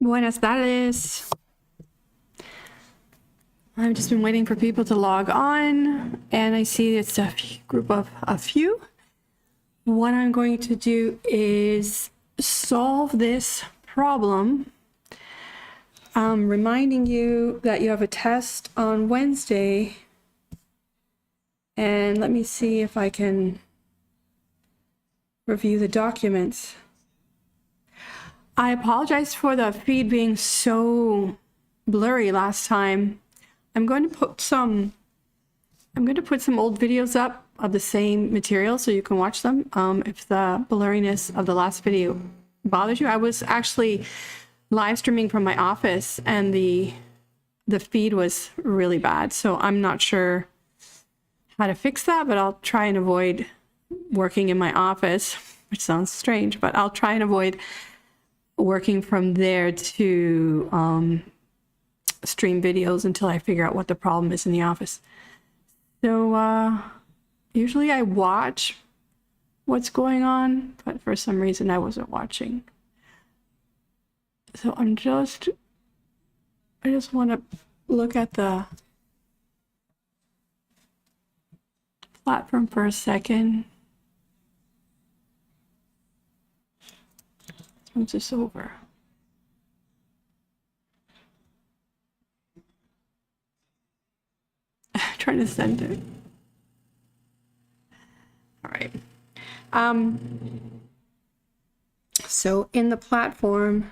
Buenas tardes. I've just been waiting for people to log on, and I see it's a group of a few. What I'm going to do is solve this problem. I'm reminding you that you have a test on Wednesday, and let me see if I can review the documents. I apologize for the feed being so blurry last time. I'm going to put some old videos up of the same material so you can watch them. If the blurriness of the last video bothers you, I was actually live streaming from my office and the feed was really bad. So I'm not sure how to fix that, but I'll try and avoid working in my office, which sounds strange, but I'll try and avoid working from there to stream videos until I figure out what the problem is in the office. So usually I watch what's going on, but for some reason I wasn't watching. So I just want to look at the platform for a second. Let's move this over. Trying to send it. All right. So in the platform,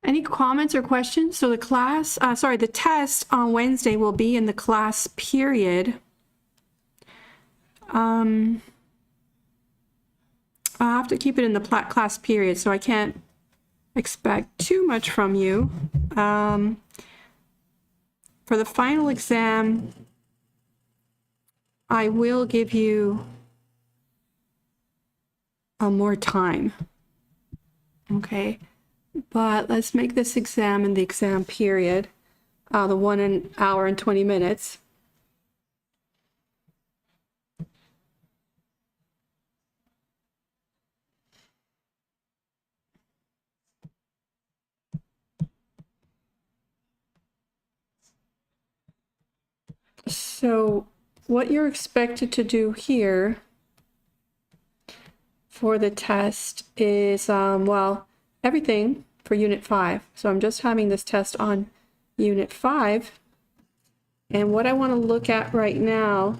any comments or questions? So the the test on Wednesday will be in the class period. I'll have to keep it in the class period, so I can't expect too much from you. For the final exam, I will give you more time. Okay. But let's make this exam in the exam period, the 1 hour and 20 minutes. So what you're expected to do here for the test is, well, everything for Unit 5. So I'm just having this test on Unit 5. And what I want to look at right now,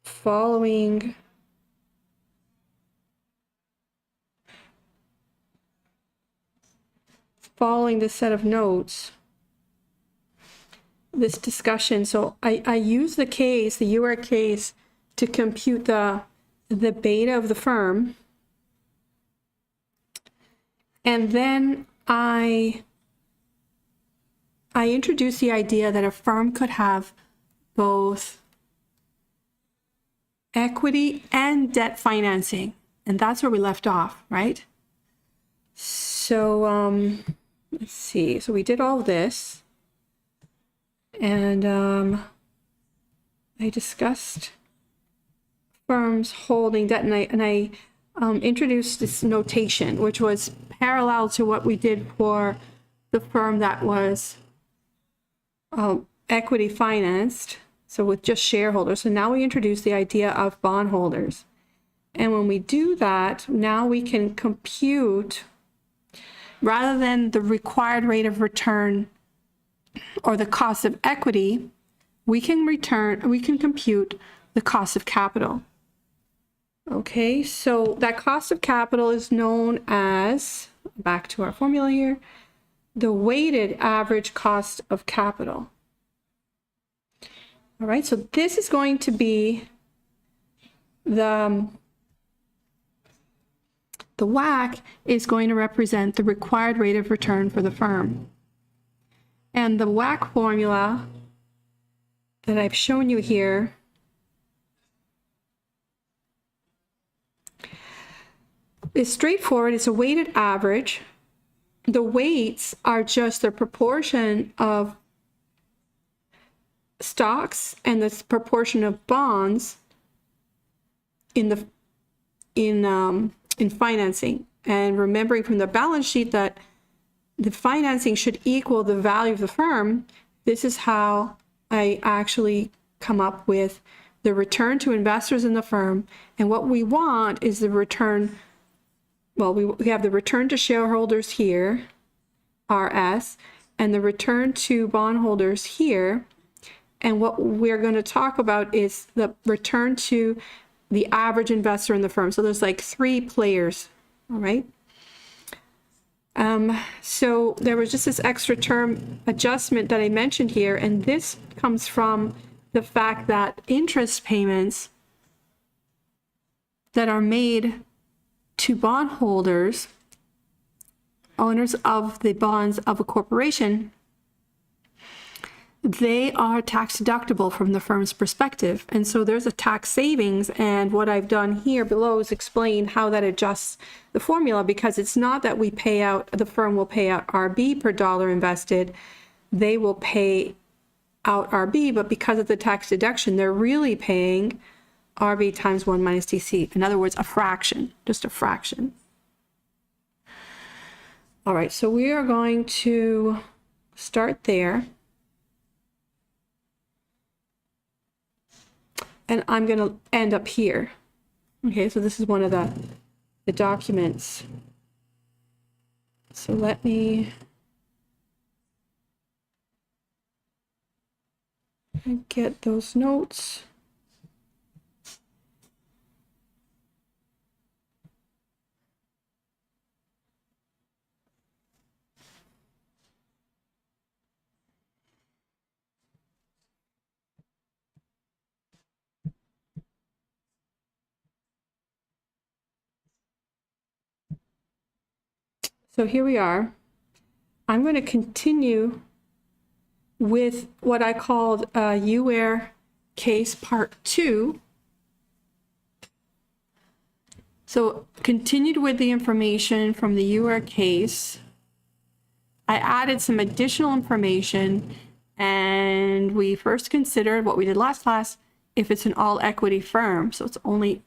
following this set of notes, this discussion. So I use the case, the UR case, to compute the beta of the firm. And then I introduce the idea that a firm could have both equity and debt financing. And that's where we left off, right? So let's see. So we did all this. And I discussed firms holding debt, and I introduced this notation, which was parallel to what we did for the firm that was equity financed, so with just shareholders. So now we introduce the idea of bondholders. And when we do that, now we can compute, rather than the required rate of return or the cost of equity, we can compute the cost of capital. Okay, so that cost of capital is known as, back to our formula here, the weighted average cost of capital. All right, so this is going to be the WACC is going to represent the required rate of return for the firm. And the WACC formula that I've shown you here is straightforward. It's a weighted average. The weights are just the proportion of stocks and the proportion of bonds in financing. And remembering from the balance sheet that the financing should equal the value of the firm, this is how I actually come up with the return to investors in the firm. And what we want is the return, well, we have the return to shareholders here, RS, and the return to bondholders here. And what we're going to talk about is the return to the average investor in the firm. So there's like 3 players, all right? So there was just this extra term adjustment that I mentioned here, and this comes from the fact that interest payments that are made to bondholders, owners of the bonds of a corporation, they are tax deductible from the firm's perspective. And so there's a tax savings. And what I've done here below is explain how that adjusts the formula, because it's not that we pay out, the firm will pay out RB per dollar invested. They will pay out RB, but because of the tax deduction, they're really paying RB times 1 minus DC. In other words, a fraction, just a fraction. All right, so we are going to start there. And I'm going to end up here. Okay, so this is one of the documents. So let me get those notes. So here we are. I'm going to continue with what I called UARE case part 2. So continued with the information from the UARE case. I added some additional information, and we first considered what we did last class, if it's an all equity firm. So it's only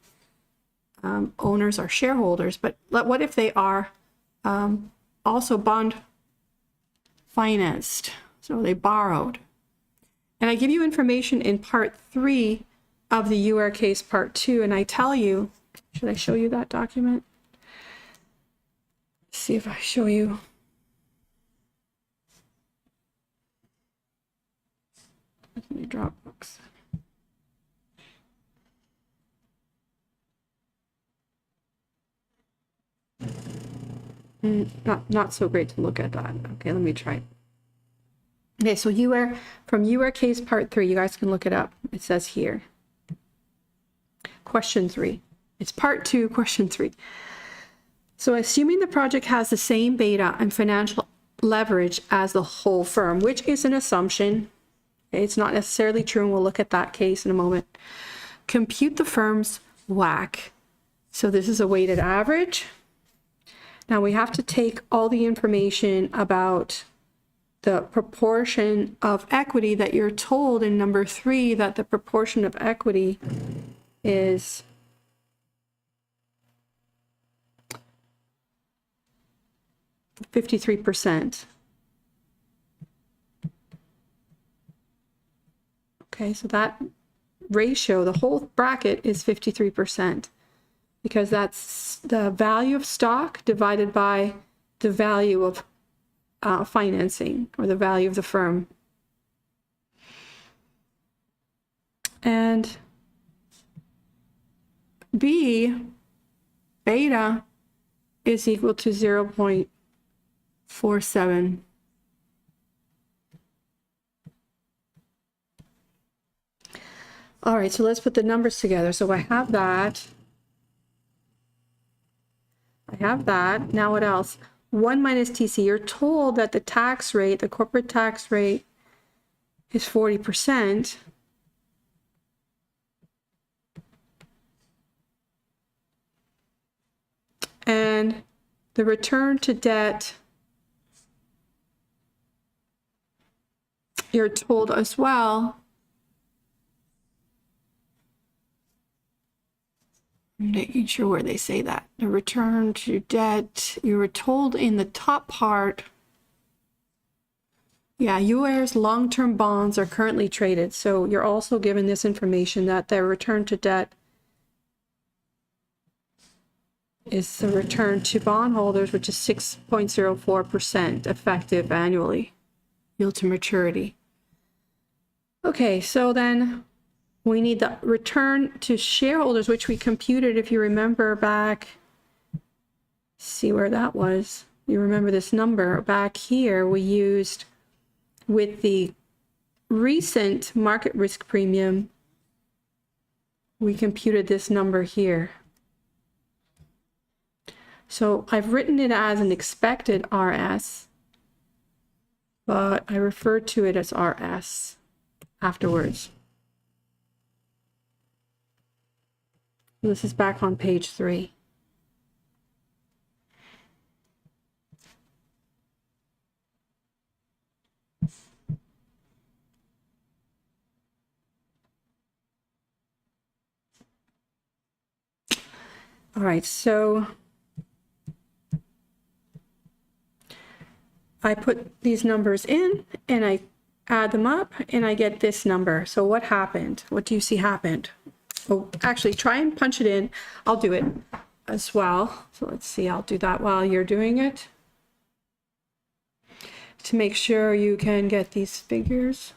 owners or shareholders, but what if they are also bond financed, so they borrowed. And I give you information in part 3 of the UARE case part 2, and I tell you, should I show you that document? Let's see if I show you. Let me Dropbox. Not so great to look at that. Okay, let me try. Okay, so UARE, from UARE case part 3, you guys can look it up. It says here. Question 3. It's part 2, question 3. So assuming the project has the same beta and financial leverage as the whole firm, which is an assumption. It's not necessarily true, and we'll look at that case in a moment. Compute the firm's WACC. So this is a weighted average. Now we have to take all the information about the proportion of equity that you're told in number 3, that the proportion of equity is 53%. Okay, so that ratio, the whole bracket is 53%, because that's the value of stock divided by the value of financing, or the value of the firm. And B, beta, is equal to 0.47. All right, so let's put the numbers together. So I have that. Now what else? 1 minus TC. You're told that the tax rate, the corporate tax rate, is 40%. And the return to debt, you're told as well, I'm making sure where they say that. The return to debt, you were told in the top part, yeah, US long-term bonds are currently traded. So you're also given this information that their return to debt is the return to bondholders, which is 6.04% effective annually, yield to maturity. Okay, so then we need the return to shareholders, which we computed, if you remember back, see where that was. You remember this number back here we used with the recent market risk premium. We computed this number here. So I've written it as an expected RS, but I refer to it as RS afterwards. This is back on page 3. All right, so I put these numbers in and I add them up and I get this number. So what happened? What do you see happened? Oh, actually try and punch it in. I'll do it as well. So let's see, I'll do that while you're doing it to make sure you can get these figures.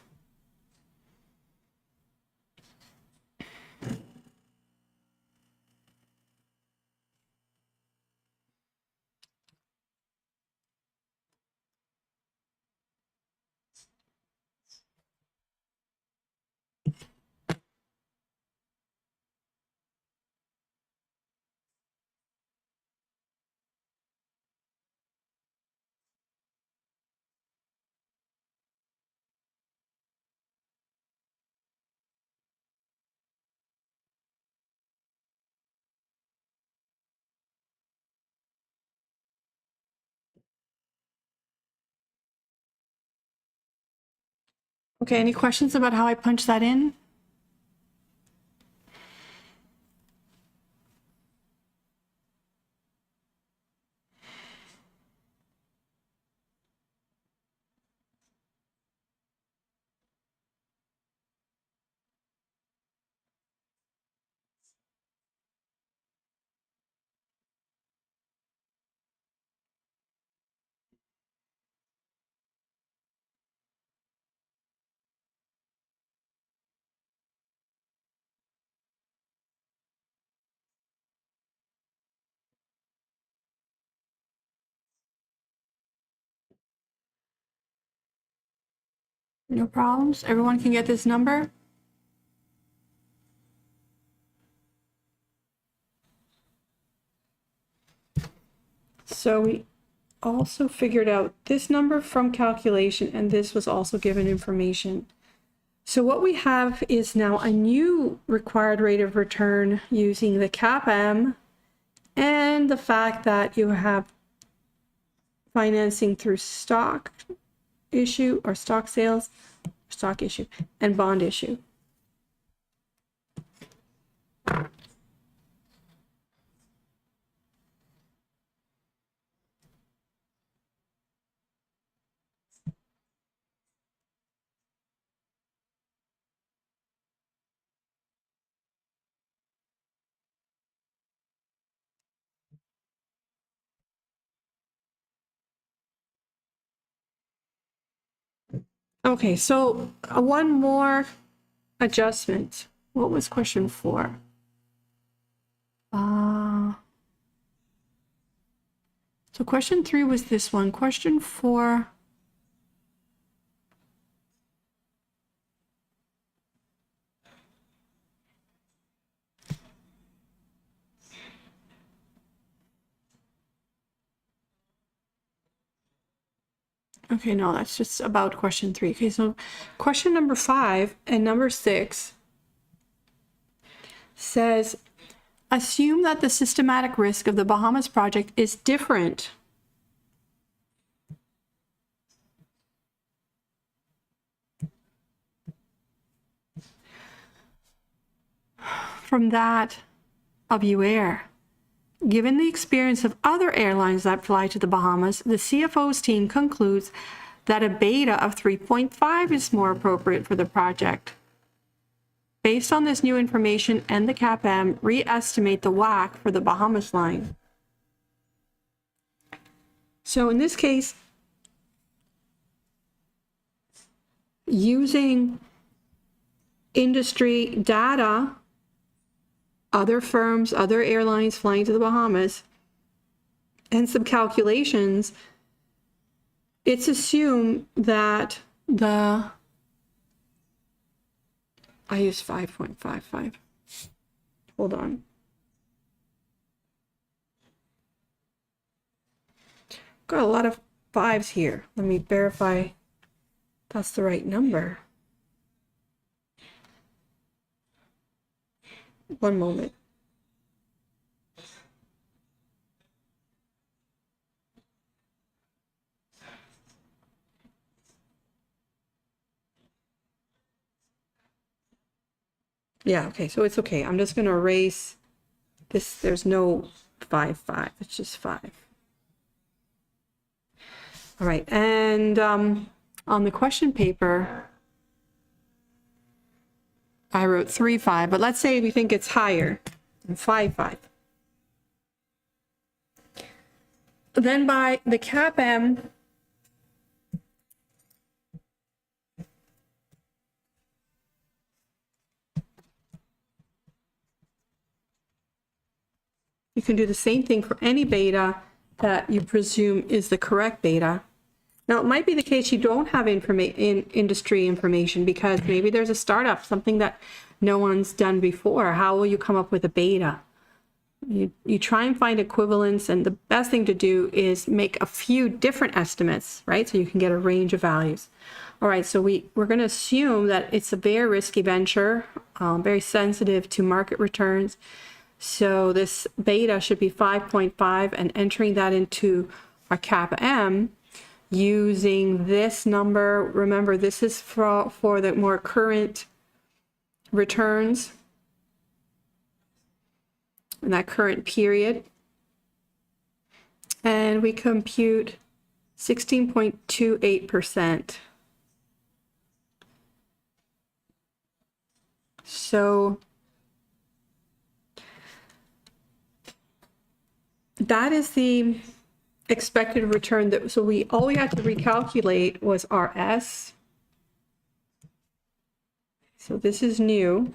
Okay, any questions about how I punch that in? No problems. Everyone can get this number. So we also figured out this number from calculation, and this was also given information. So what we have is now a new required rate of return using the CAPM and the fact that you have financing through stock issue or stock sales, stock issue, and bond issue. Okay, so one more adjustment. What was question 4? So question 3 was this one. Question 4. Okay, no, that's just about question 3. Okay, so question number 5 and number 6 says, assume that the systematic risk of the Bahamas project is different from that of UAir. Given the experience of other airlines that fly to the Bahamas, the CFO's team concludes that a beta of 3.5 is more appropriate for the project. Based on this new information and the CAPM, re-estimate the WACC for the Bahamas line. So in this case, using industry data, other firms, other airlines flying to the Bahamas, and some calculations, it's assumed that I used 5.55. Hold on. Got a lot of 5s here. Let me verify that's the right number. One moment. Yeah, okay, so it's okay. I'm just going to erase this. There's no 5. It's just 5. All right, and on the question paper, I wrote 3.5, but let's say we think it's higher than 5.5. Then by the CAPM, you can do the same thing for any beta that you presume is the correct beta. Now, it might be the case you don't have industry information because maybe there's a startup, something that no one's done before. How will you come up with a beta? You try and find equivalence, and the best thing to do is make a few different estimates, right? So you can get a range of values. All right, so we're going to assume that it's a very risky venture, very sensitive to market returns. So this beta should be 5.5, and entering that into our CAPM using this number. Remember, this is for the more current returns in that current period. And we compute 16.28%. So that is the expected return. So all we had to recalculate was our S. So this is new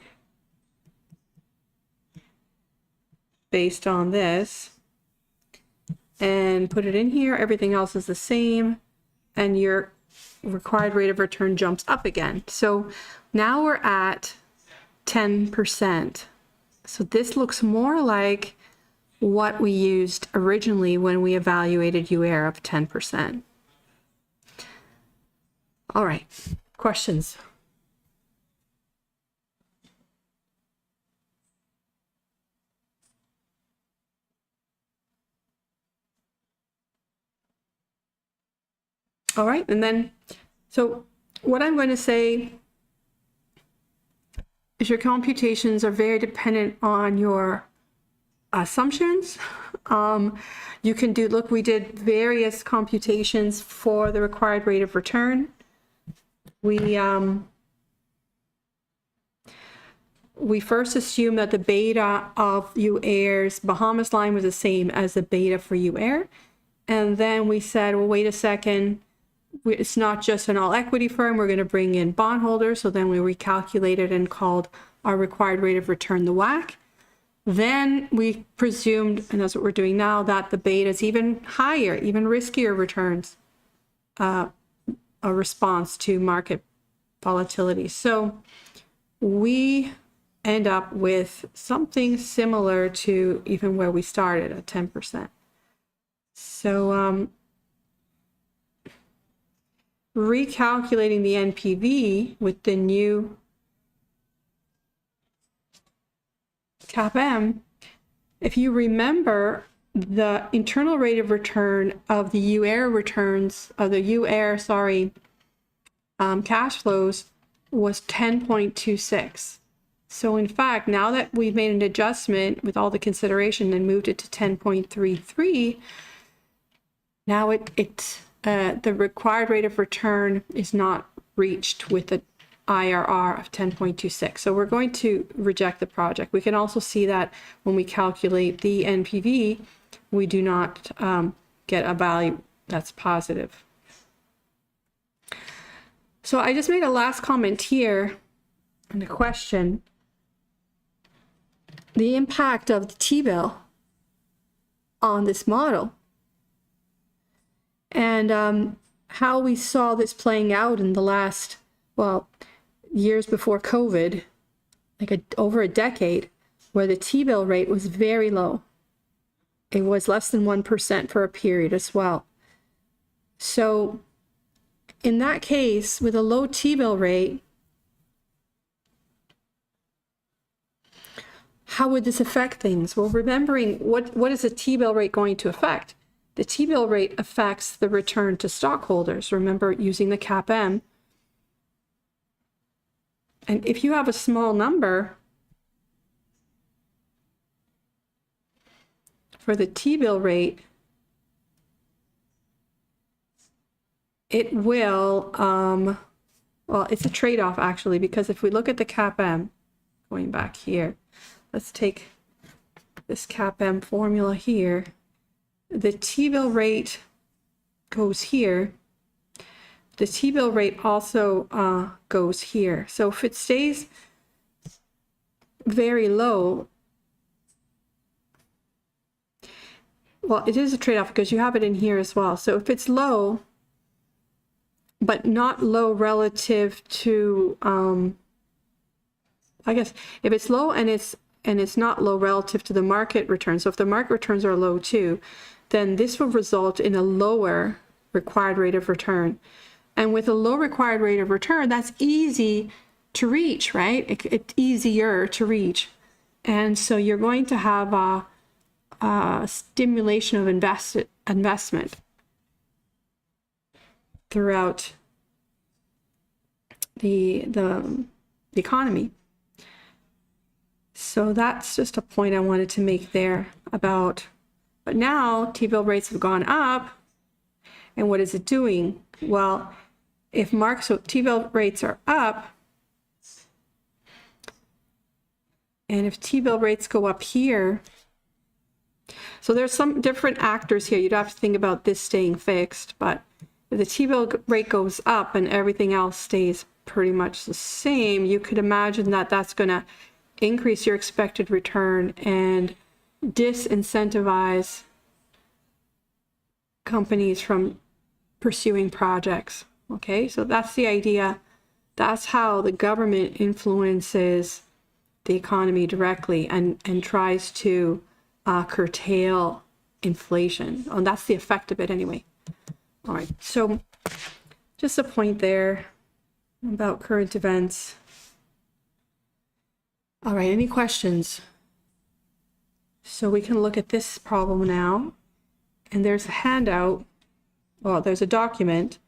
based on this, and put it in here. Everything else is the same, and your required rate of return jumps up again. So now we're at 10%. So this looks more like what we used originally when we evaluated UAir of 10%. All right, questions? All right, and then, so what I'm going to say is your computations are very dependent on your assumptions. You can do, look, we did various computations for the required rate of return. We first assumed that the beta of UAir's Bahamas line was the same as the beta for UAir. And then we said, well, wait a second, it's not just an all equity firm, we're going to bring in bondholders. So then we recalculated and called our required rate of return the WACC. Then we presumed, and that's what we're doing now, that the beta is even higher, even riskier returns, a response to market volatility. So we end up with something similar to even where we started at 10%. So recalculating the NPV with the new CAPM, if you remember, the internal rate of return of the UAIR returns, of the UAIR, cash flows was 10.26. So in fact, now that we've made an adjustment with all the consideration and moved it to 10.33, now the required rate of return is not reached with the IRR of 10.26. So we're going to reject the project. We can also see that when we calculate the NPV, we do not get a value that's positive. So I just made a last comment here and a question. The impact of the T-bill on this model and how we saw this playing out in the last, well, years before COVID, over a decade, where the T-bill rate was very low. It was less than 1% for a period as well. So in that case, with a low T-bill rate, how would this affect things? Well, remembering what is a T-bill rate going to affect? The T-bill rate affects the return to stockholders. Remember, using the CAPM. And if you have a small number for the T-bill rate, it will, well, it's a trade-off actually, because if we look at the CAPM, going back here, let's take this CAPM formula here. The T-bill rate goes here. The T-bill rate also goes here. So if it stays very low, well, it is a trade-off because you have it in here as well. So if it's low, but not low relative to, I guess, if it's low and it's not low relative to the market return. So if the market returns are low too, then this will result in a lower required rate of return. And with a low required rate of return, that's easy to reach, right? It's easier to reach. And so you're going to have a stimulation of investment throughout the economy. So that's just a point I wanted to make there about, but now T-bill rates have gone up, and what is it doing? Well, so T-bill rates are up, and if T-bill rates go up here, so there's some different actors here. You'd have to think about this staying fixed, but if the T-bill rate goes up and everything else stays pretty much the same, you could imagine that that's going to increase your expected return and disincentivize companies from pursuing projects. Okay, so that's the idea. That's how the government influences the economy directly and tries to curtail inflation. And that's the effect of it anyway. All right, so just a point there about current events. All right, any questions? So we can look at this problem now. And there's a handout, well, there's a document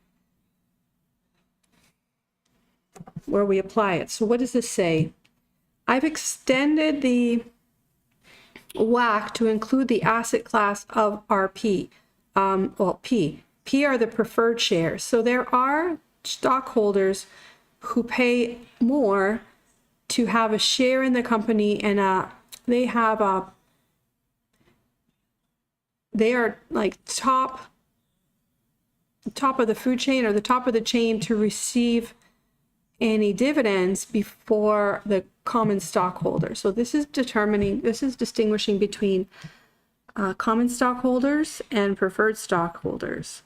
where we apply it. So what does this say? I've extended the WACC to include the asset class of RP. Well, P are the preferred shares. So there are stockholders who pay more to have a share in the company, and they are like top of the food chain or the top of the chain to receive any dividends before the common stockholder. So this is distinguishing between common stockholders and preferred stockholders.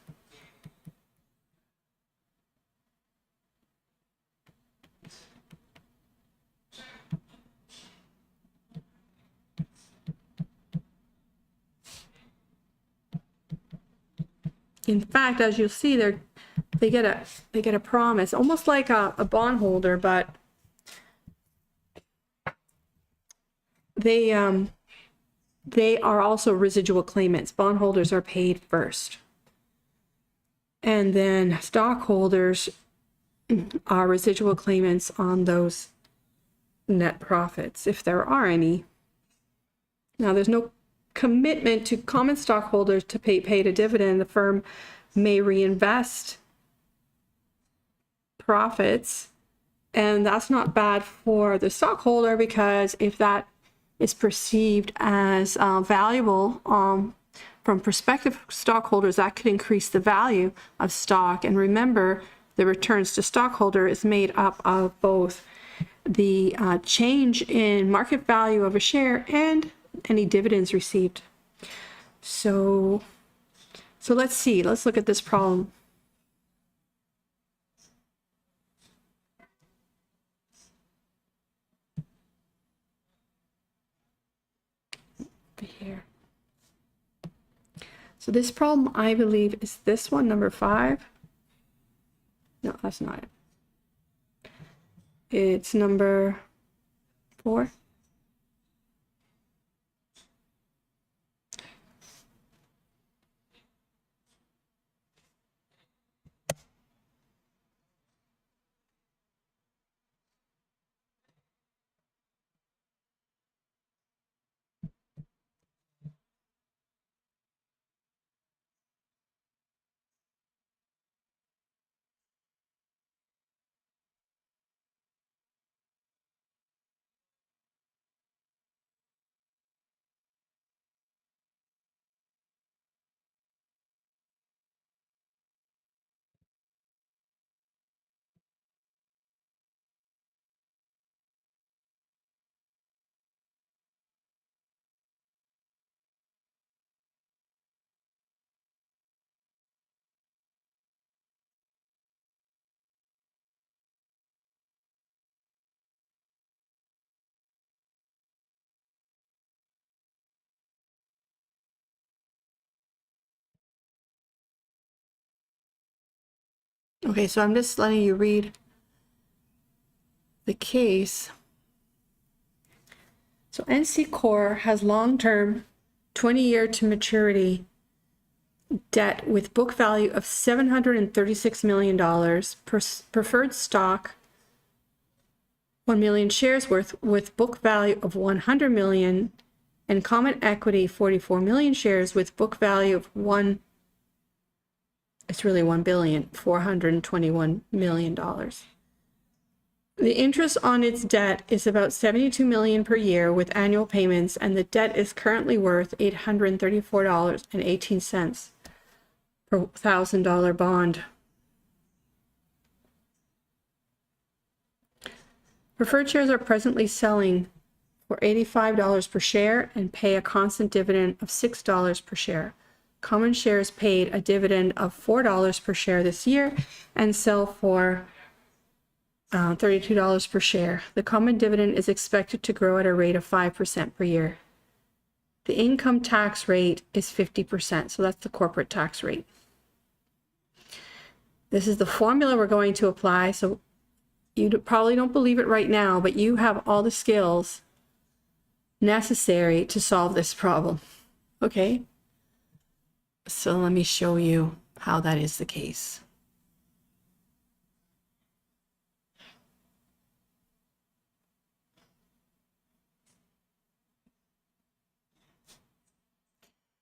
In fact, as you'll see, they get a promise, almost like a bondholder, but they are also residual claimants. Bondholders are paid first. And then stockholders are residual claimants on those net profits, if there are any. Now, there's no commitment to common stockholders to pay paid a dividend. The firm may reinvest profits, and that's not bad for the stockholder, because if that is perceived as valuable from prospective stockholders, that could increase the value of stock. And remember, the returns to stockholder is made up of both the change in market value of a share and any dividends received. So let's see. Let's look at this problem. Here. So this problem, I believe, is this one, number 5. No, that's not it. It's number 4. Okay, so I'm just letting you read the case. So NC Core has long-term 20-year to maturity debt with book value of $736 million, preferred stock 1 million shares worth with book value of 100 million, and common equity 44 million shares with book value of it's really $1,421 million. The interest on its debt is about $72 million per year with annual payments, and the debt is currently worth $834.18 per $1,000 bond. Preferred shares are presently selling for $85 per share and pay a constant dividend of $6 per share. Common shares paid a dividend of $4 per share this year and sell for $32 per share. The common dividend is expected to grow at a rate of 5% per year. The income tax rate is 50%, so that's the corporate tax rate. This is the formula we're going to apply. So you probably don't believe it right now, but you have all the skills necessary to solve this problem. Okay? So let me show you how that is the case.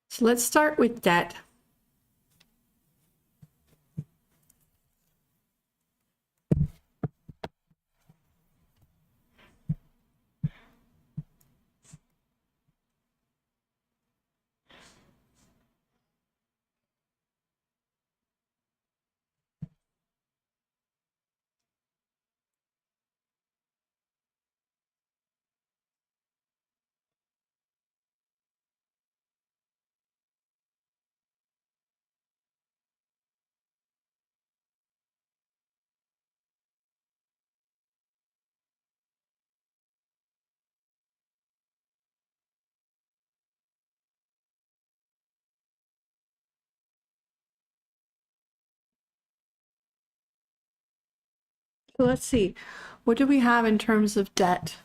So let's start with debt. So let's see. What do we have in terms of debt?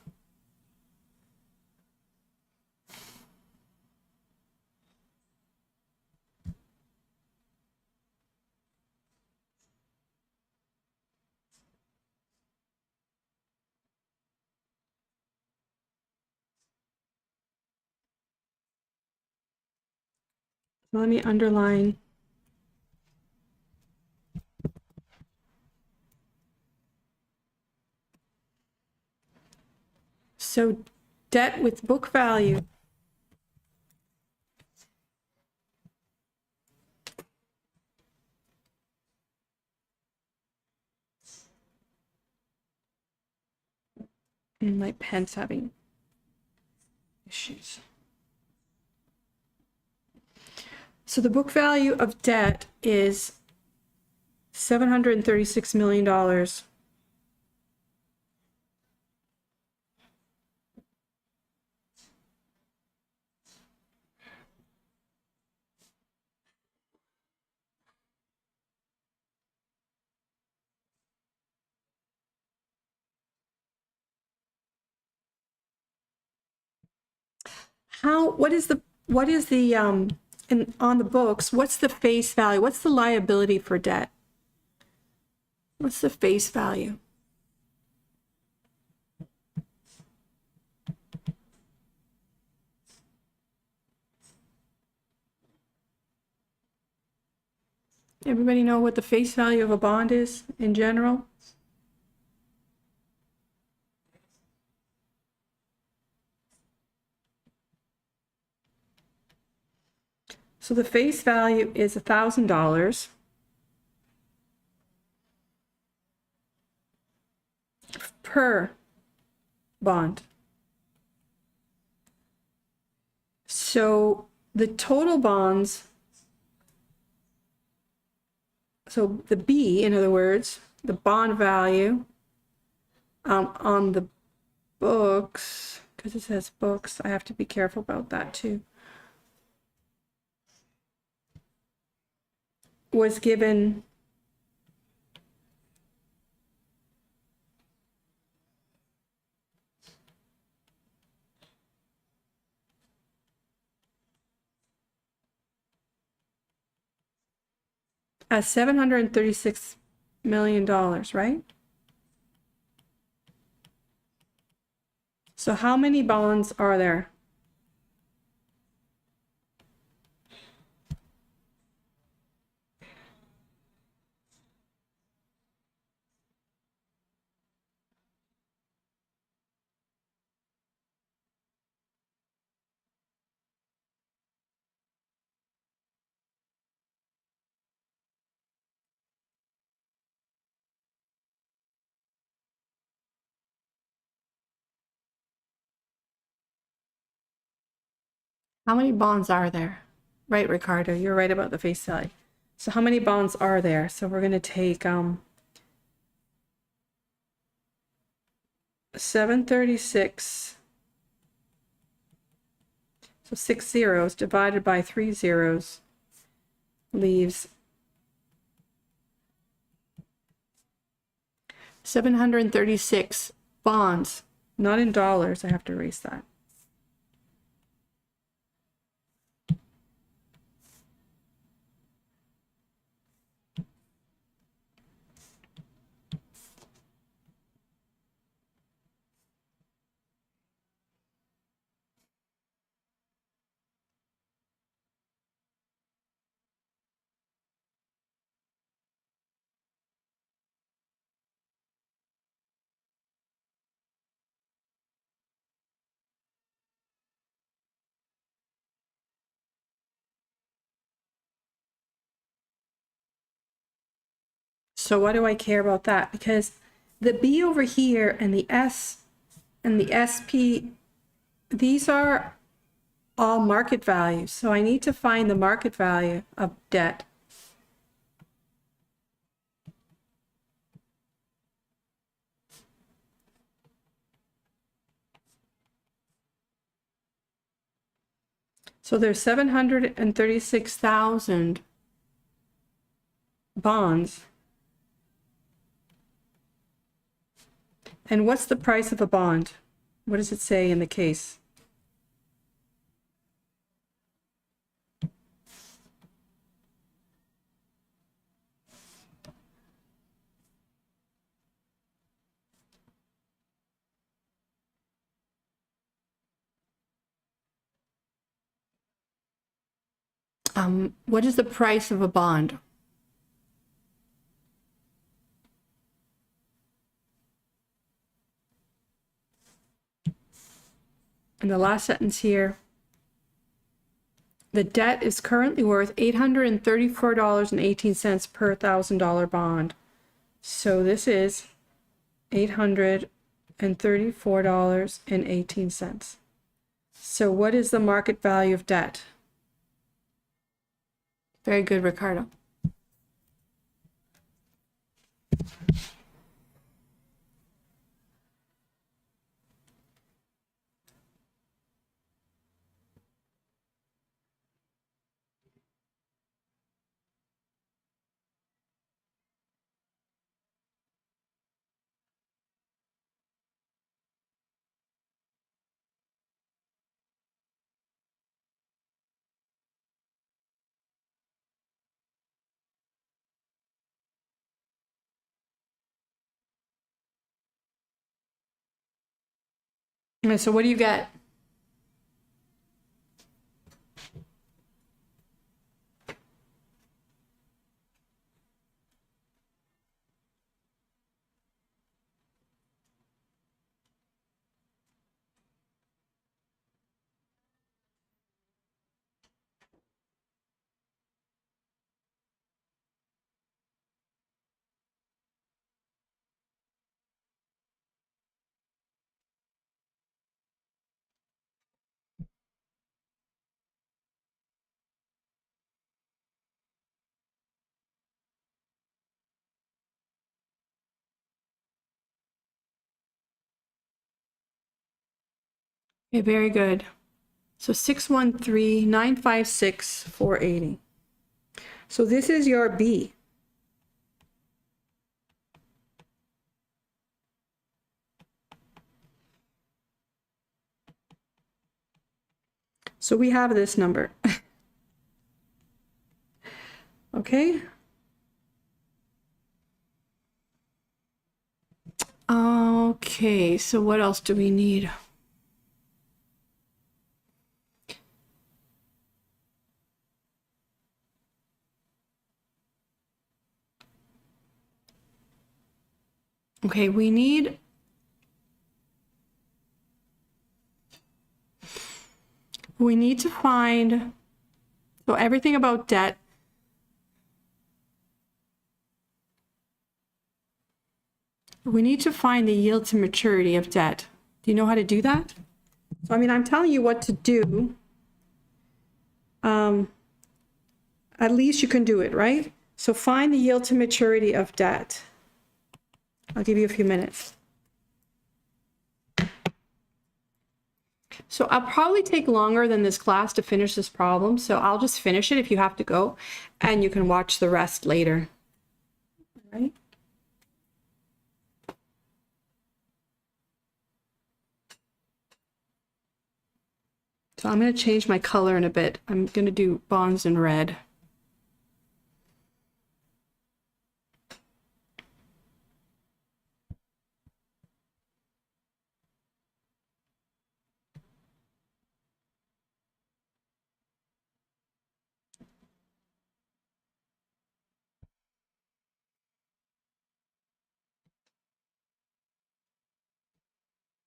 So let me underline. So debt with book value. And my pen's having issues. So the book value of debt is $736 million. What is the on the books, what's the face value? What's the liability for debt? What's the face value? Everybody know what the face value of a bond is in general? So the face value is $1,000 per bond. So the total bonds, so the B, in other words, the bond value on the books, because it says books, I have to be careful about that too, was given as $736 million, right? So how many bonds are there? How many bonds are there? Right, Ricardo, you're right about the face value. So how many bonds are there? So we're going to take 736, so 6 zeros divided by 3 zeros leaves 736 bonds, not in dollars. I have to erase that. So why do I care about that? Because the B over here and the S and the SP, these are all market values. So I need to find the market value of debt. So there's 736,000 bonds. And what's the price of a bond? What does it say in the case? What is the price of a bond? And the last sentence here, the debt is currently worth $834.18 per $1,000 bond. So this is $834.18. So what is the market value of debt? Very good, Ricardo. Okay, so what do you get? Okay, very good. So 613,956,480. So this is your B. So we have this number. Okay. Okay, so what else do we need? Okay, we need to find, so everything about debt. We need to find the yield to maturity of debt. Do you know how to do that? So, I mean, I'm telling you what to do. At least you can do it, right? So find the yield to maturity of debt. I'll give you a few minutes. So I'll probably take longer than this class to finish this problem. So I'll just finish it if you have to go, and you can watch the rest later. All right. So I'm going to change my color in a bit. I'm going to do bonds in red.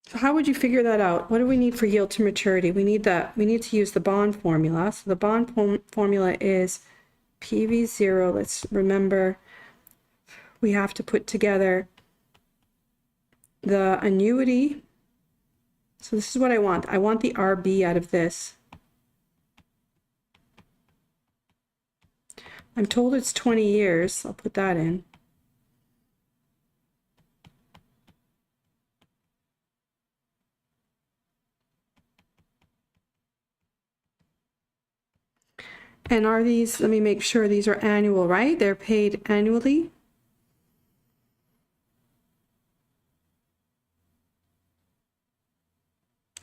So how would you figure that out? What do we need for yield to maturity? We need to use the bond formula. So the bond formula is PV0. Let's remember, we have to put together the annuity. So this is what I want. I want the RB out of this. I'm told it's 20 years. I'll put that in. And are these, let me make sure these are annual, right? They're paid annually.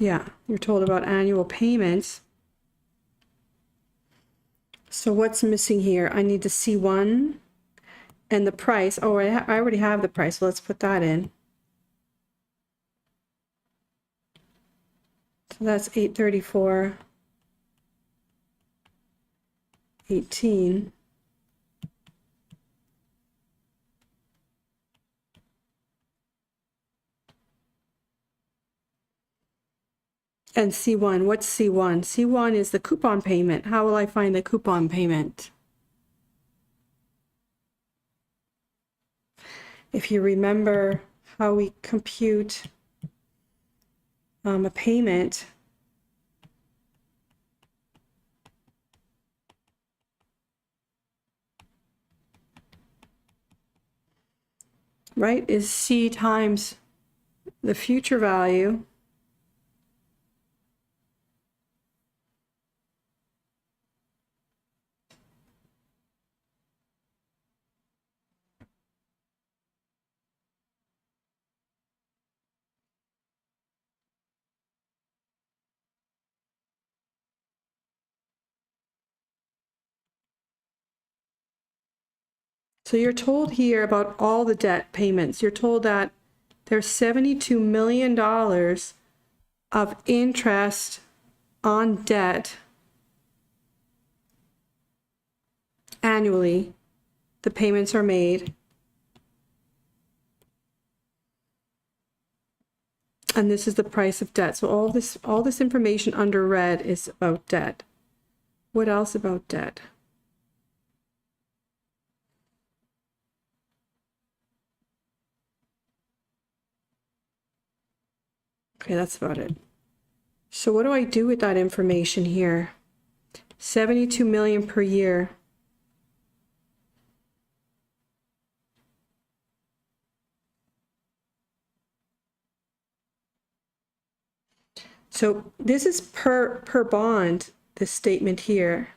Yeah, you're told about annual payments. So what's missing here? I need the C1 and the price. Oh, I already have the price, so let's put that in. So that's 834.18. And C1, what's C1? C1 is the coupon payment. How will I find the coupon payment? If you remember how we compute a payment, right, is C times the future value So you're told here about all the debt payments. You're told that there's $72 million of interest on debt annually. The payments are made. And this is the price of debt. So all this information under red is about debt. What else about debt? Okay, that's about it. So what do I do with that information here? 72 million per year. So this is per bond, this statement here.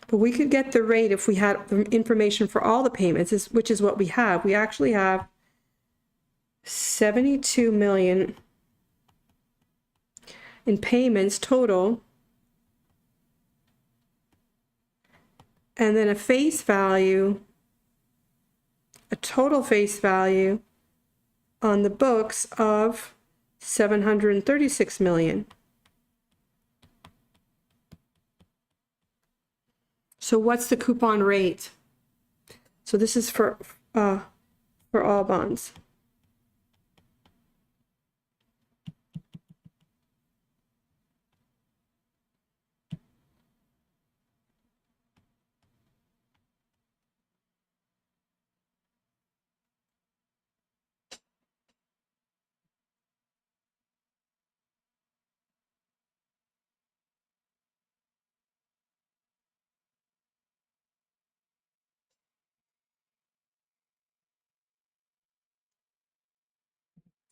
But we could get the rate if we had the information for all the payments, which is what we have. We actually have 72 million in payments total, and then a total face value on the books of 736 million. So what's the coupon rate? So this is for all bonds.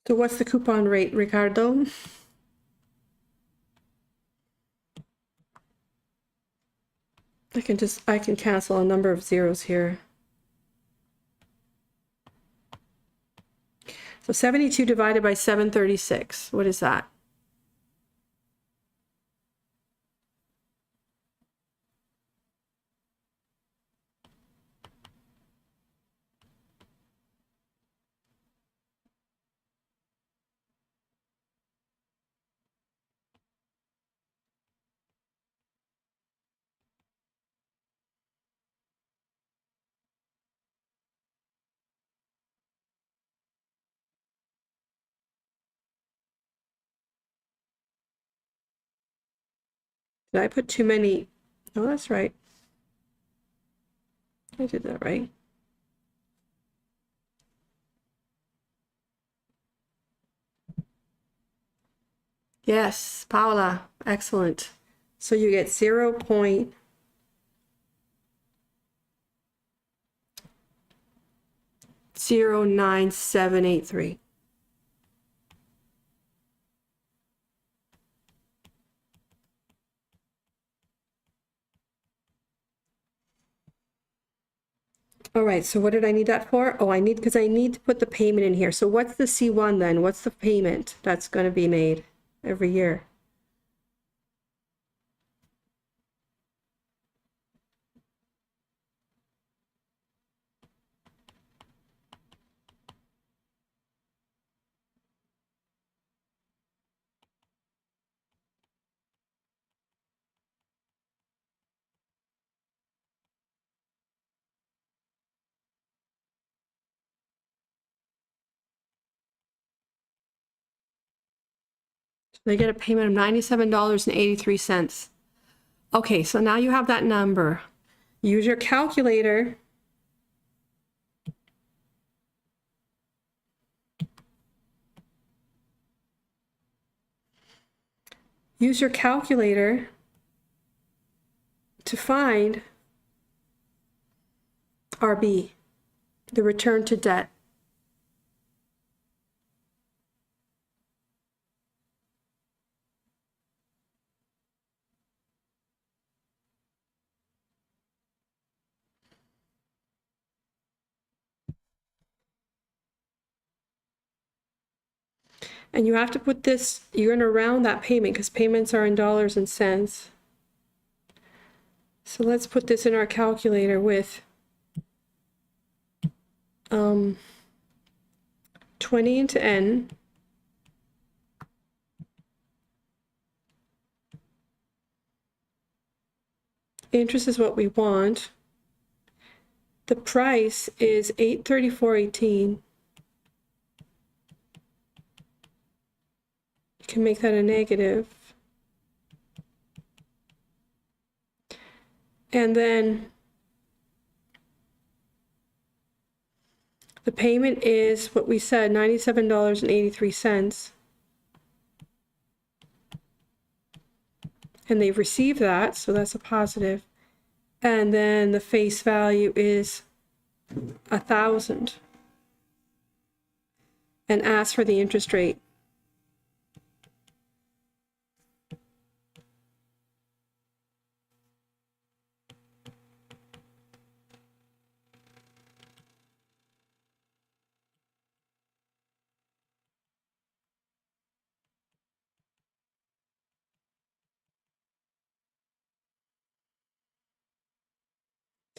So what's the coupon rate, Ricardo? I can cancel a number of zeros here. So 72 divided by 736, what is that? Did I put too many? Oh, that's right. I did that right. Yes, Paula, excellent. So you get 0.09783. All right, so what did I need that for? Oh, because I need to put the payment in here. So what's the C1 then? What's the payment that's going to be made every year? They get a payment of $97.83. Okay, so now you have that number. Use your calculator. Use your calculator to find RB, the return to debt. And you have to put this, you're going to round that payment because payments are in dollars and cents. So let's put this in our calculator with 20 into N. Interest is what we want. The price is $834.18. You can make that a negative. And then the payment is what we said, $97.83. And they've received that, so that's a positive. And then the face value is 1,000. And ask for the interest rate.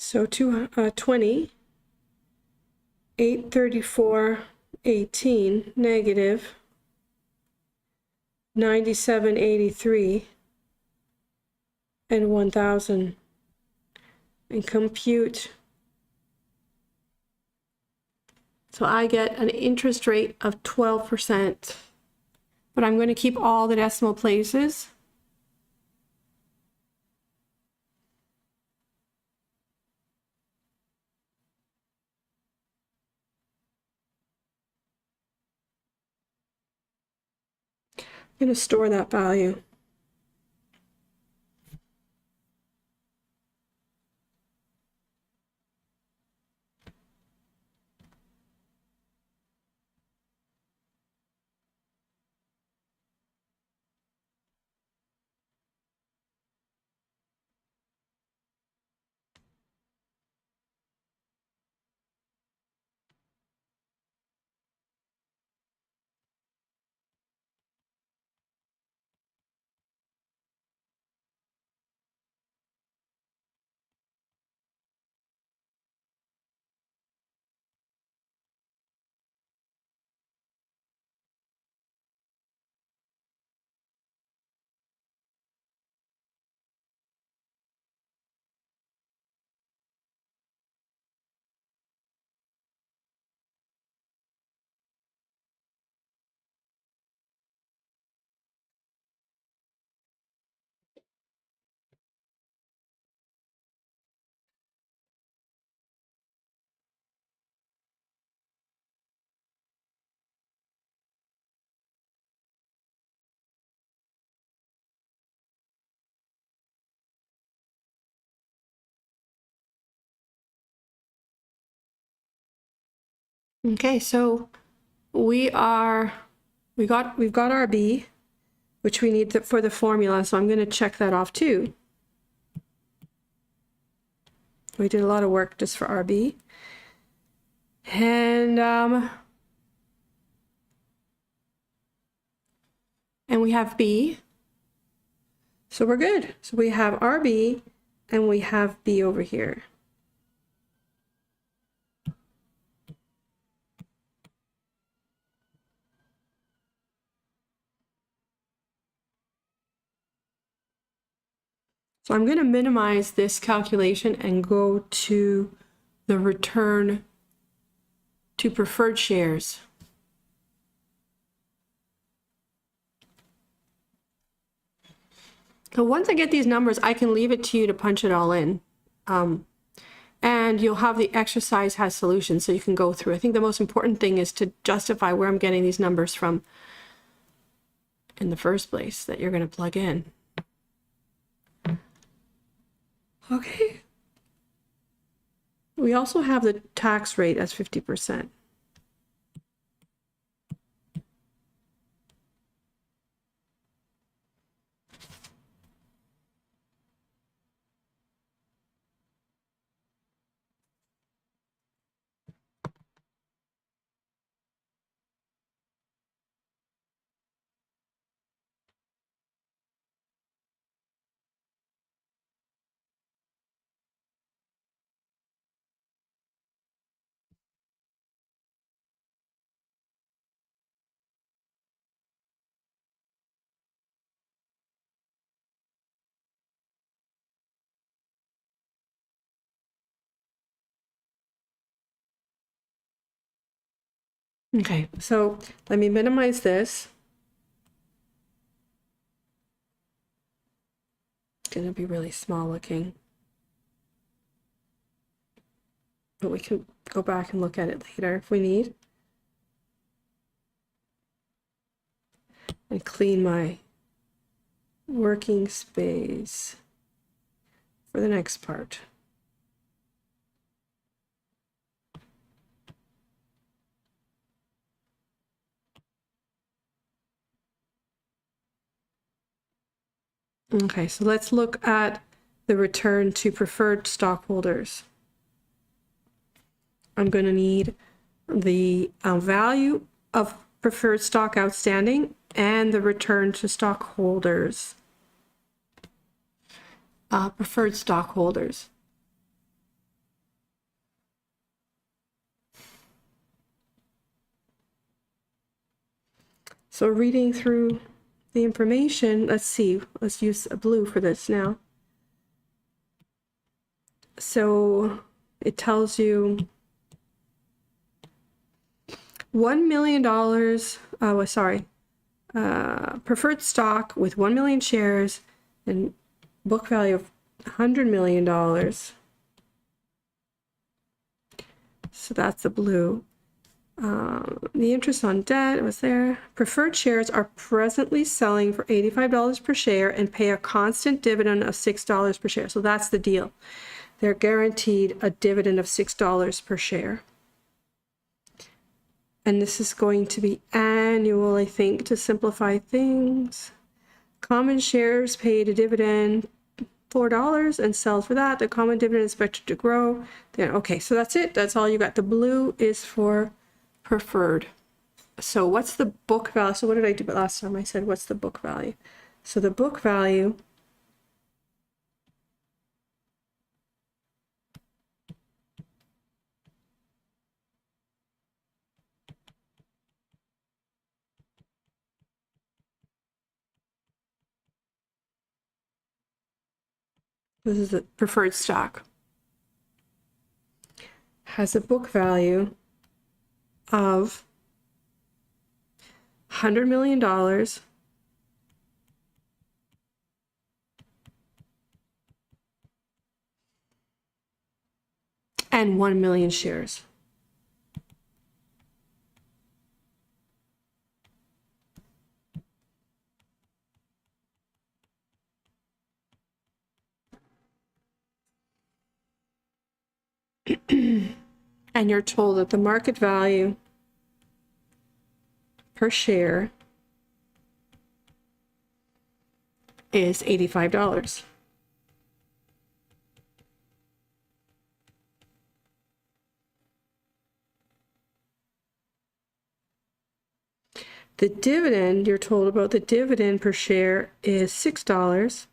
So 20, 834.18 negative 97.83 and 1,000, and compute. So I get an interest rate of 12%, but I'm going to keep all the decimal places. I'm going to store that value. Okay, so we've got our B, which we need for the formula, so I'm going to check that off too. we did a lot of work just for RB. And we have B. So we're good. So we have RB and we have B over here. So I'm going to minimize this calculation and go to the return to preferred shares. So once I get these numbers, I can leave it to you to punch it all in. And you'll have the exercise has solutions so you can go through. I think the most important thing is to justify where I'm getting these numbers from in the first place that you're going to plug in. Okay. We also have the tax rate as 50%. Okay, so let me minimize this. It's going to be really small looking. But we can go back and look at it later if we need. And clean my working space for the next part. Okay, so let's look at the return to preferred stockholders. I'm going to need the value of preferred stock outstanding and the return to stockholders. Preferred stockholders. So reading through the information, let's see, let's use a blue for this now. So it tells you $1 million, preferred stock with 1 million shares and book value of $100 million. So that's the blue. The interest on debt was there. Preferred shares are presently selling for $85 per share and pay a constant dividend of $6 per share. So that's the deal. They're guaranteed a dividend of $6 per share. And this is going to be annual, I think, to simplify things. Common shares paid a dividend $4 and sells for that. The common dividend is expected to grow. Then, okay, so that's it. That's all you got. The blue is for preferred. So what's the book value? So what did I do last time? I said, what's the book value? So the book value this is the preferred stock, has a book value of $100 million and 1 million shares. And you're told that the market value per share is $85. The dividend, you're told about the dividend per share is $6.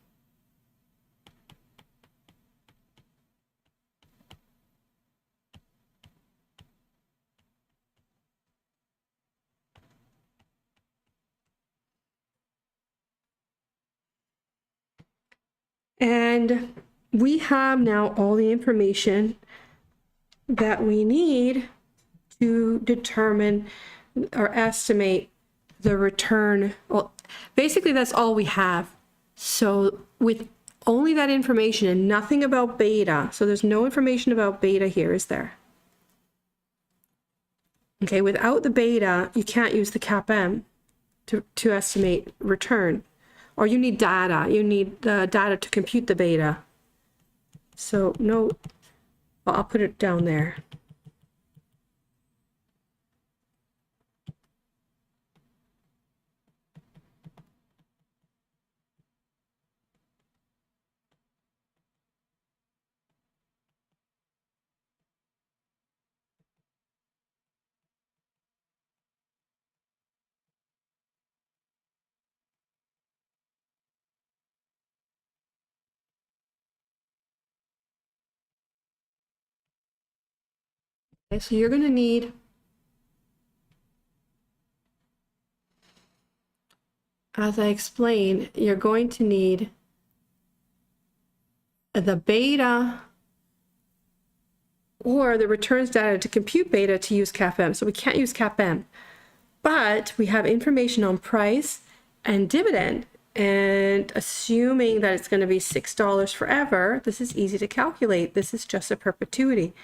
And we have now all the information that we need to determine or estimate the return. Well, basically that's all we have. So with only that information and nothing about beta, so there's no information about beta here, is there? Okay, without the beta, you can't use the CAPM to estimate return. Or you need data. You need the data to compute the beta. So no, well, I'll put it down there. Okay, so you're going to need as I explained, you're going to need the beta or the returns data to compute beta to use CAPM. So we can't use CAPM, but we have information on price and dividend. And assuming that it's going to be $6 forever, this is easy to calculate. This is just a perpetuity.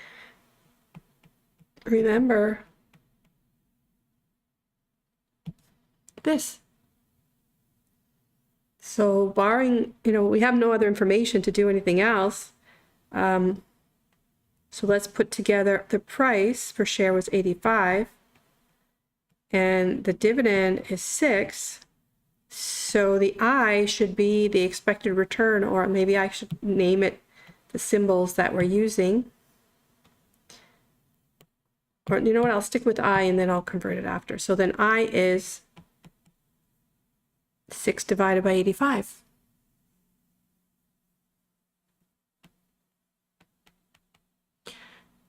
Remember this. So barring, we have no other information to do anything else. So let's put together the price per share was 85 and the dividend is 6. So the I should be the expected return, or maybe I should name it the symbols that we're using. Or you know what, I'll stick with I and then I'll convert it after. So then I is 6 divided by 85.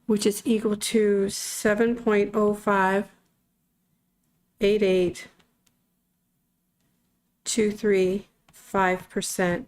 Which is equal to 7.058823.5%.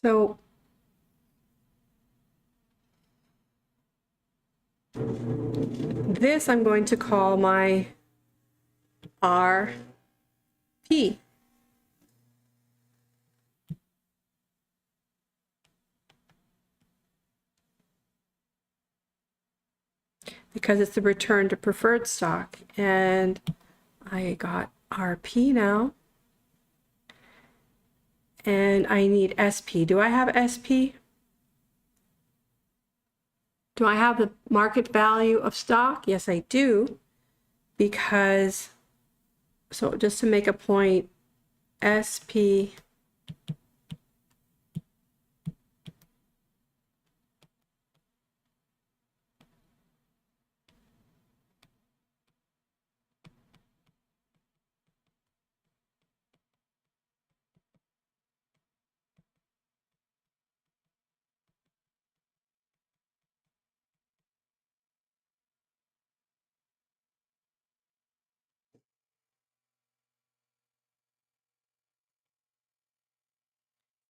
So this I'm going to call my RP. Because it's the return to preferred stock. And I got RP now. And I need SP. Do I have SP? Do I have the market value of stock? Yes, I do. Because, so just to make a point, SP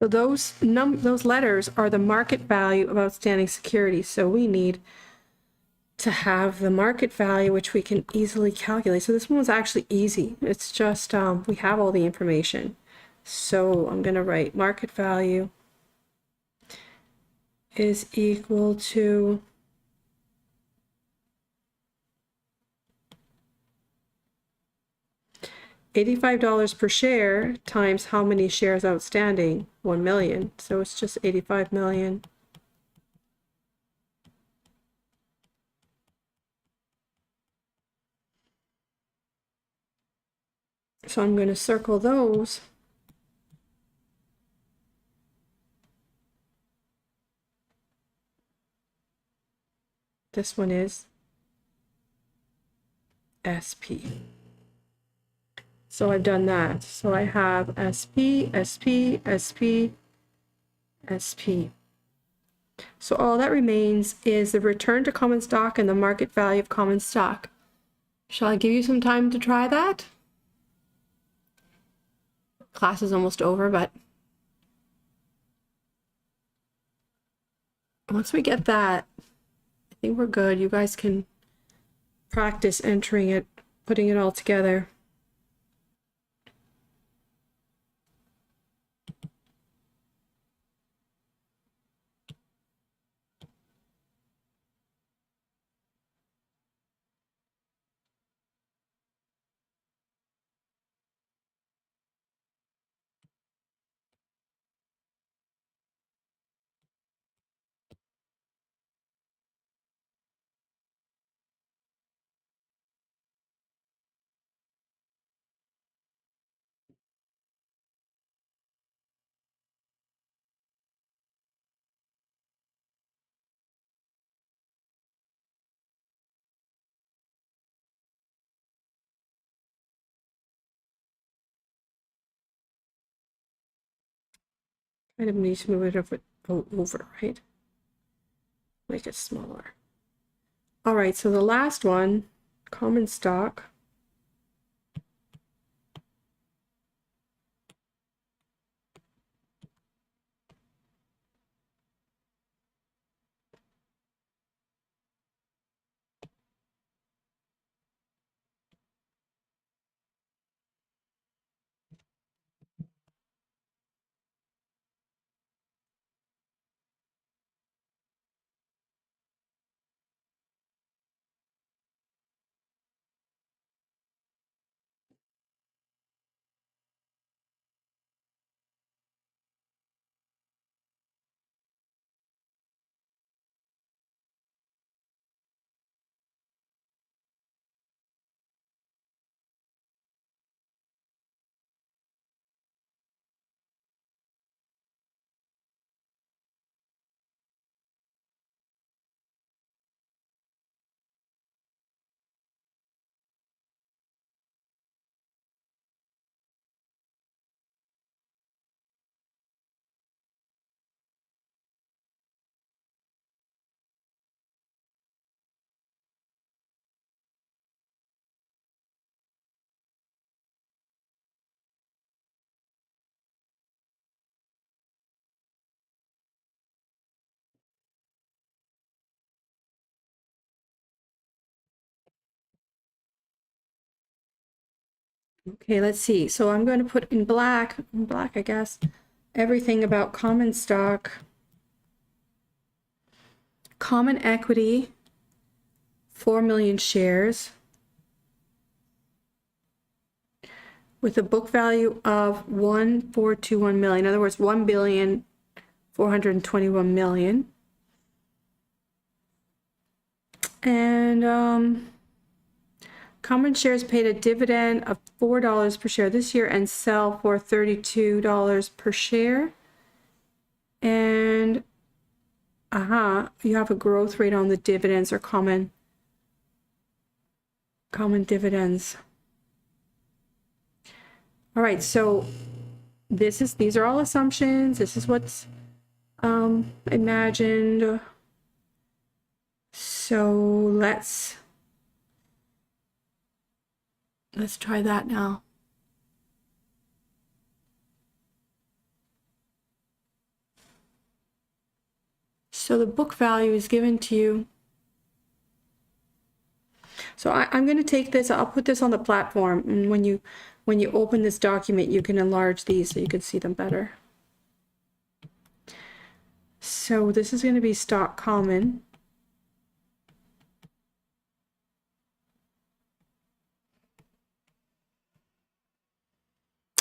so those letters are the market value of outstanding securities. So we need to have the market value, which we can easily calculate. So this one was actually easy. It's just we have all the information. So I'm going to write market value is equal to $85 per share times how many shares outstanding? 1 million. So it's just 85 million. So I'm going to circle those. This one is SP. So I've done that. So I have SP, SP, SP, SP. So all that remains is the return to common stock and the market value of common stock. Shall I give you some time to try that? Class is almost over, but once we get that, I think we're good. You guys can practice entering it, putting it all together. Kind of need to move it over, right? Make it smaller. All right, so the last one, common stock. Okay, let's see. So I'm going to put in black, I guess, everything about common stock, common equity, 4 million shares, with a book value of 1,421 million. In other words, 1,421,000,000. And common shares paid a dividend of $4 per share this year and sell for $32 per share. And you have a growth rate on the dividends or common dividends. All right, so these are all assumptions. This is what's imagined. So let's try that now. So the book value is given to you. So I'm going to take this, I'll put this on the platform, and when you open this document, you can enlarge these so you can see them better. So this is going to be stock common.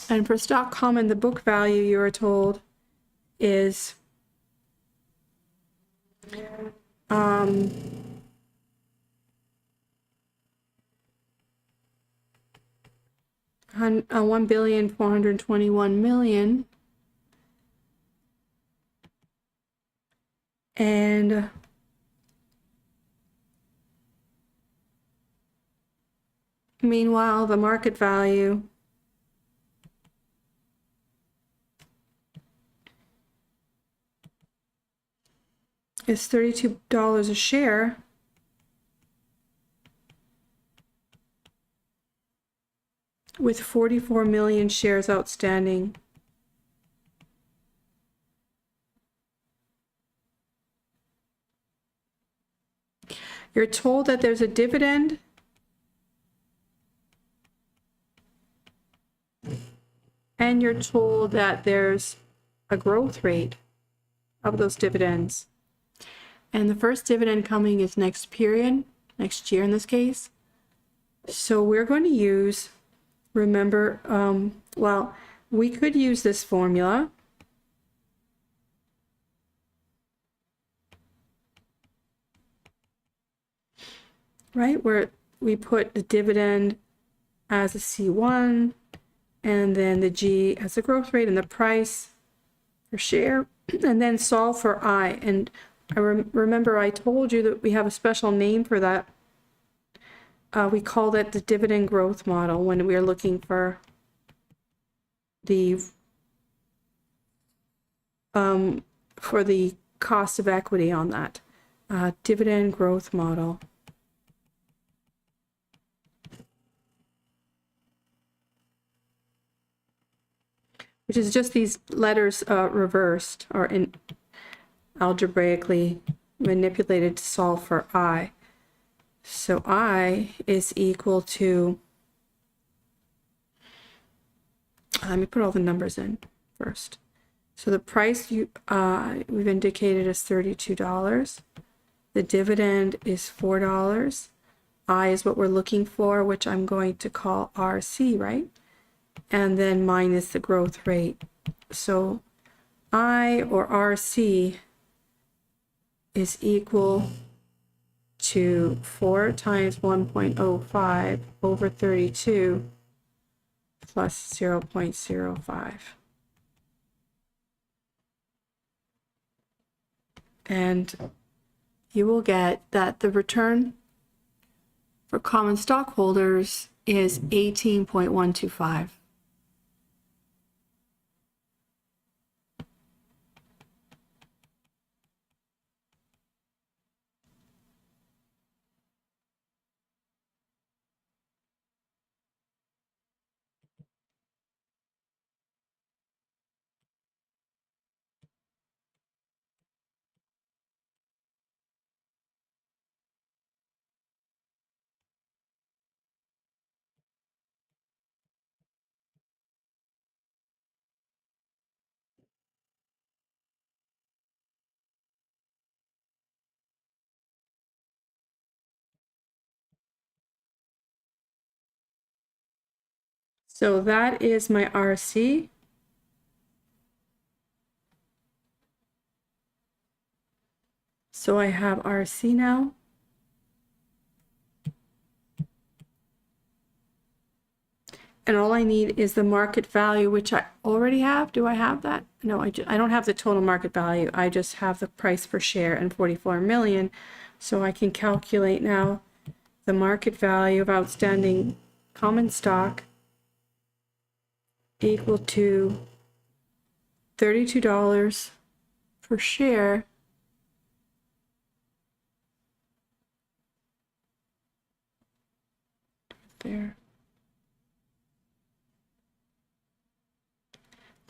And for stock common, the book value, you are told, is $1,421,000,000. And meanwhile, the market value is $32 a share. With 44 million shares outstanding. You're told that there's a dividend and you're told that there's a growth rate of those dividends. And the first dividend coming is next period, next year in this case. So we're going to use, remember, well, we could use this formula. Right, where we put the dividend as a C1, and then the G as the growth rate and the price per share, and then solve for I. And I remember I told you that we have a special name for that. We called it the dividend growth model when we are looking for the cost of equity on that dividend growth model. Which is just these letters reversed or in algebraically manipulated to solve for I. So I is equal to, let me put all the numbers in first. So the price we've indicated is $32. The dividend is $4. I is what we're looking for, which I'm going to call RC, right? And then minus the growth rate. So I, or RC, is equal to 4 times 1.05 over 32 plus 0.05. And you will get that the return for common stockholders is 18.125. So that is my RC. So I have RC now. And all I need is the market value, which I already have. Do I have that? No, I don't have the total market value. I just have the price per share and 44 million. So I can calculate now the market value of outstanding common stock equal to $32 per share. There.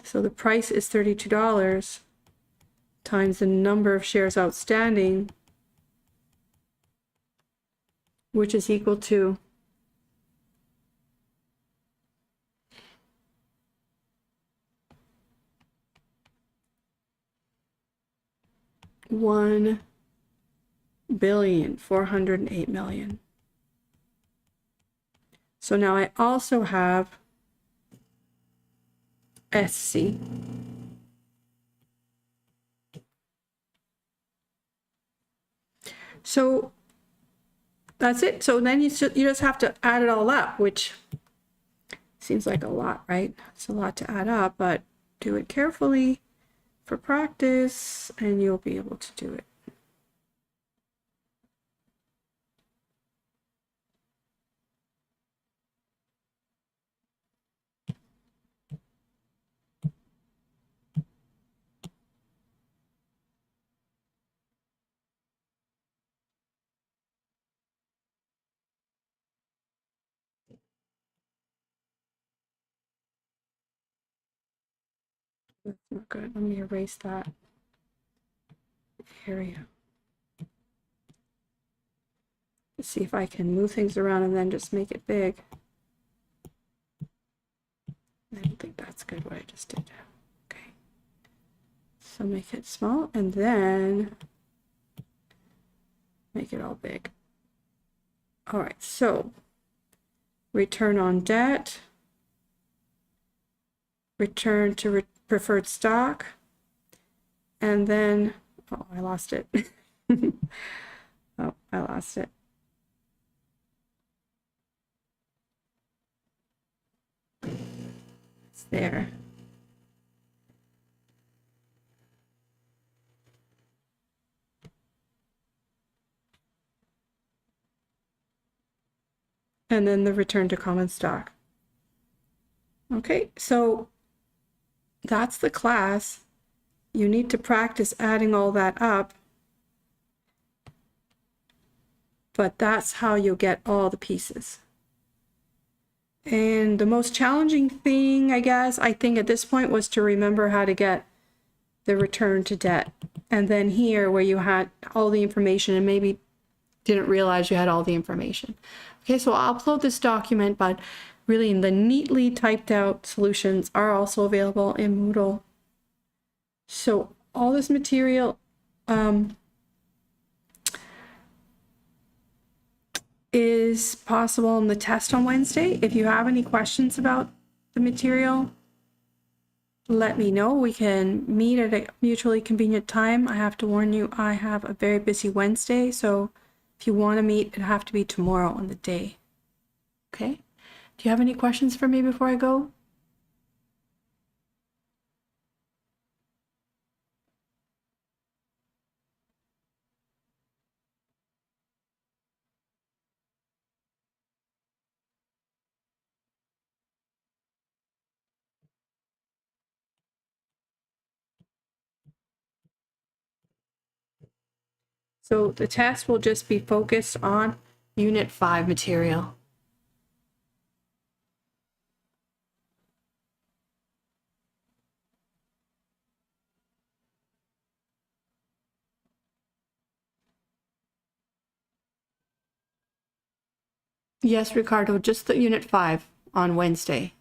So the price is $32 times the number of shares outstanding, which is equal to $1,408,000,000. So now I also have SC. So that's it. So then you just have to add it all up, which seems like a lot, right? It's a lot to add up, but do it carefully for practice and you'll be able to do it. That's not good. Let me erase that area. Let's see if I can move things around and then just make it big. I don't think that's good what I just did. Okay. So make it small and then make it all big. All right, so return on debt, return to preferred stock, and then, oh, I lost it. Oh, I lost it. It's there. And then the return to common stock. Okay, so that's the class. You need to practice adding all that up, but that's how you'll get all the pieces. And the most challenging thing, I guess, I think at this point was to remember how to get the return to debt. And then here where you had all the information and maybe didn't realize you had all the information. Okay, so I'll upload this document, but really the neatly typed out solutions are also available in Moodle. So all this material is possible in the test on Wednesday. If you have any questions about the material, let me know. We can meet at a mutually convenient time. I have to warn you, I have a very busy Wednesday, so if you want to meet, it'll have to be tomorrow on the day. Okay? Do you have any questions for me before I go? So the test will just be focused on Unit 5 material. Yes, Ricardo, just the Unit 5 on Wednesday.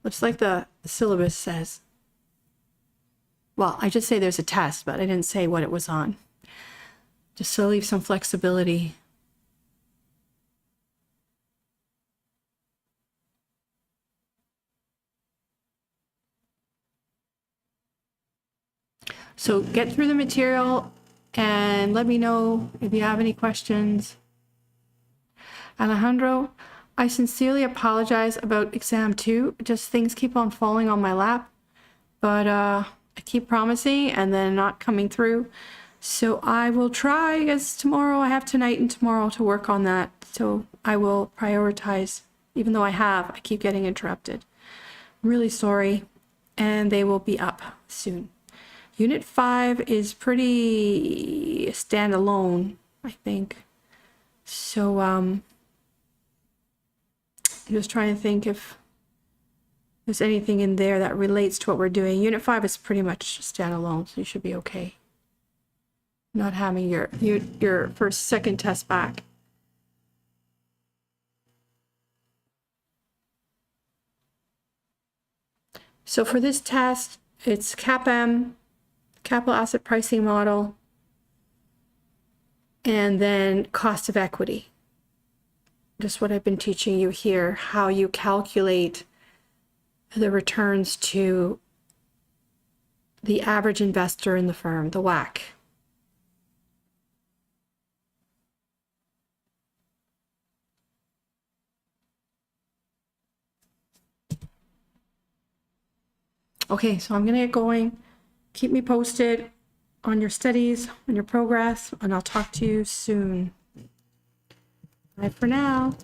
Looks like the syllabus says. Well, I just say there's a test, but I didn't say what it was on. Just to leave some flexibility. So get through the material and let me know if you have any questions. Alejandro, I sincerely apologize about exam 2. Just things keep on falling on my lap, but I keep promising and then not coming through. So I will try, as tomorrow I have tonight and tomorrow to work on that. So I will prioritize, even though I keep getting interrupted. I'm really sorry, and they will be up soon. Unit 5 is pretty standalone, I think. So I'm just trying to think if there's anything in there that relates to what we're doing. Unit 5 is pretty much standalone, so you should be okay. Not having your second test back. So for this test, it's CAPM, capital asset pricing model, and then cost of equity. just what I've been teaching you here, how you calculate the returns to the average investor in the firm, the WAC. Okay, so I'm gonna get going. Keep me posted on your studies, on your progress, and I'll talk to you soon. Bye for now.